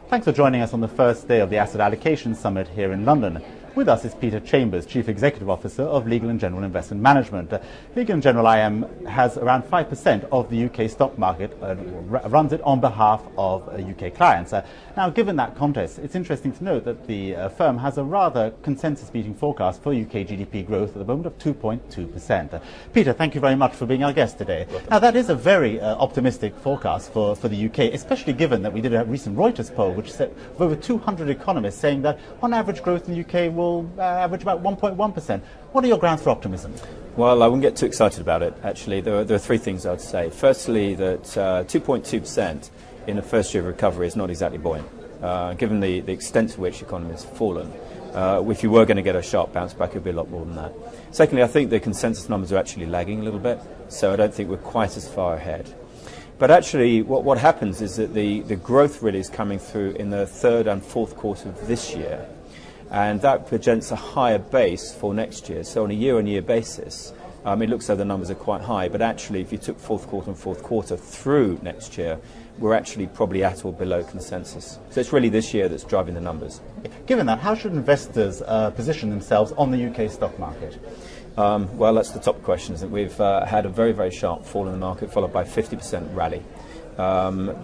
Thanks for joining us on the first day of the Asset Allocation Summit here in London. With us is Peter Chambers, Chief Executive Officer of Legal & General Investment Management. Legal & General IM has around 5% of the UK stock market and runs it on behalf of UK clients. Now, given that context, it's interesting to note that the firm has a rather consensus-beating forecast for UK GDP growth at the moment of 2.2%. Peter, thank you very much for being our guest today. Now, that is a very optimistic forecast for the UK, especially given that we did a recent Reuters poll which said of over 200 economists saying that on average growth in the UK will average about 1.1%. What are your grounds for optimism? Well, I wouldn't get too excited about it, actually. There are three things I would say. Firstly, that 2.2% in the first year of recovery is not exactly buoyant, given the extent to which the economy has fallen. If you were going to get a sharp bounce back, it would be a lot more than that. Secondly, I think the consensus numbers are actually lagging a little bit, so I don't think we're quite as far ahead. But actually, what happens is that the growth really is coming through in the third and fourth quarter of this year. And that presents a higher base for next year. So on a year-on-year basis, it looks like the numbers are quite high, but actually if you took fourth quarter through next year, we're actually probably at or below consensus. So it's really this year that's driving the numbers. Given that, how should investors position themselves on the UK stock market? Well, that's the top question, isn't it? We've had a very, very sharp fall in the market, followed by a 50% rally.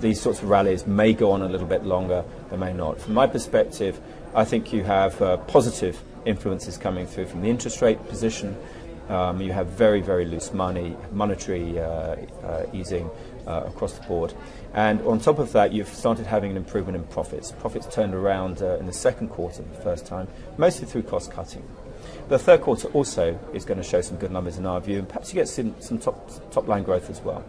These sorts of rallies may go on a little bit longer, they may not. From my perspective, I think you have positive influences coming through from the interest rate position. You have very, very loose monetary easing across the board. And on top of that, you've started having an improvement in profits. Profits turned around in the second quarter for the first time, mostly through cost cutting. The third quarter also is going to show some good numbers in our view, and perhaps you get some top line growth as well.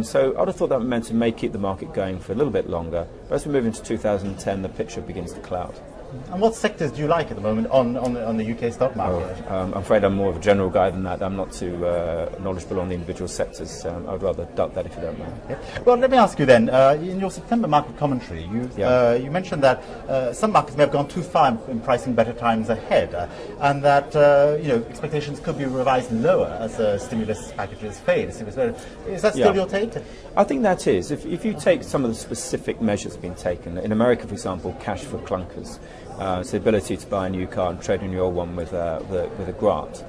So I would have thought that momentum may keep the market going for a little bit longer, but as we move into 2010, the picture begins to cloud. And what sectors do you like at the moment on the UK stock market? I'm afraid I'm more of a general guy than that. I'm not too knowledgeable on the individual sectors. I'd rather duck that if you don't mind. Yeah. Well, let me ask you then, in your September market commentary, you mentioned that some markets may have gone too far in pricing better times ahead, and that expectations could be revised lower as stimulus packages fade. Is that still your take? I think that is. If you take some of the specific measures being taken, in America, for example, cash for clunkers, so the ability to buy a new car and trade in your old one with a grant.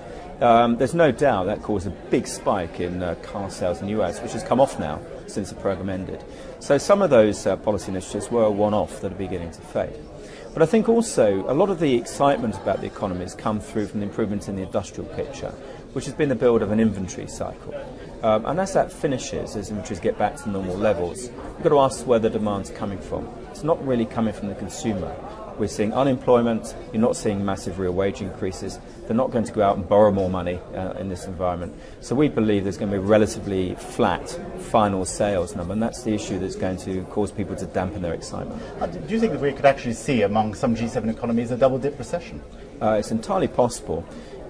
There's no doubt that caused a big spike in car sales in the US, which has come off now since the programme ended. So some of those policy initiatives were a one-off that are beginning to fade. But I think also a lot of the excitement about the economy has come through from the improvement in the industrial picture, which has been the build of an inventory cycle. And as that finishes, as inventories get back to normal levels, you've got to ask where the demand's coming from. It's not really coming from the consumer. We're seeing unemployment, you're not seeing massive real wage increases, they're not going to go out and borrow more money in this environment. So we believe there's going to be a relatively flat final sales number, and that's the issue that's going to cause people to dampen their excitement. Do you think that we could actually see among some G7 economies a double-dip recession? It's entirely possible.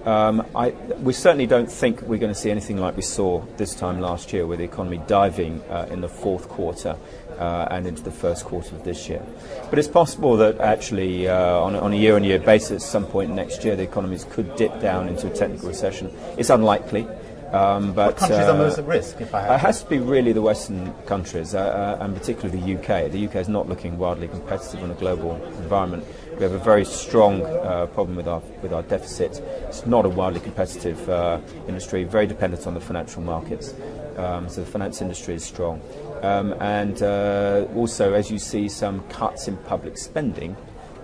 We certainly don't think we're going to see anything like we saw this time last year, with the economy diving in the fourth quarter and into the first quarter of this year. But it's possible that actually on a year-on-year basis, at some point next year, the economies could dip down into a technical recession. It's unlikely. But what countries are most at risk? It has to be really the Western countries, and particularly the UK. The UK is not looking wildly competitive in a global environment. We have a very strong problem with our deficit. It's not a wildly competitive industry, very dependent on the financial markets. So the finance industry is strong. And also, as you see some cuts in public spending,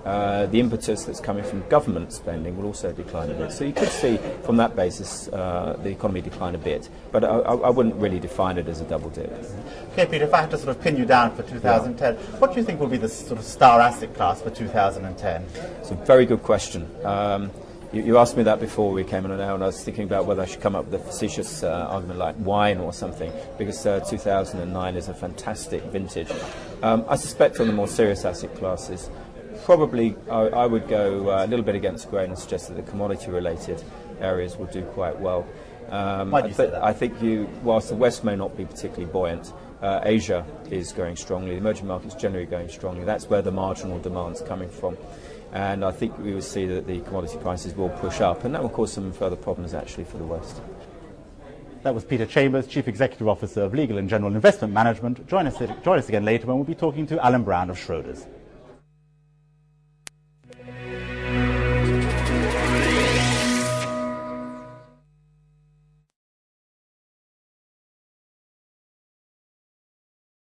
the impetus that's coming from government spending will also decline a bit. So you could see, from that basis, the economy decline a bit. But I wouldn't really define it as a double dip. Okay, Peter, if I had to sort of pin you down for 2010, what do you think will be the sort of star asset class for 2010? It's a very good question. You asked me that before we came on now, and I was thinking about whether I should come up with a facetious argument like wine or something, because 2009 is a fantastic vintage. I suspect on the more serious asset classes, probably I would go a little bit against grain and suggest that the commodity-related areas will do quite well. Why do you say that? I think whilst the West may not be particularly buoyant, Asia is going strongly, the emerging markets generally going strongly. That's where the marginal demand's coming from. And I think we will see that the commodity prices will push up, and that will cause some further problems actually for the West. That was Peter Chambers, Chief Executive Officer of Legal & General Investment Management. Join us again later when we'll be talking to Alan Brown of Schroders.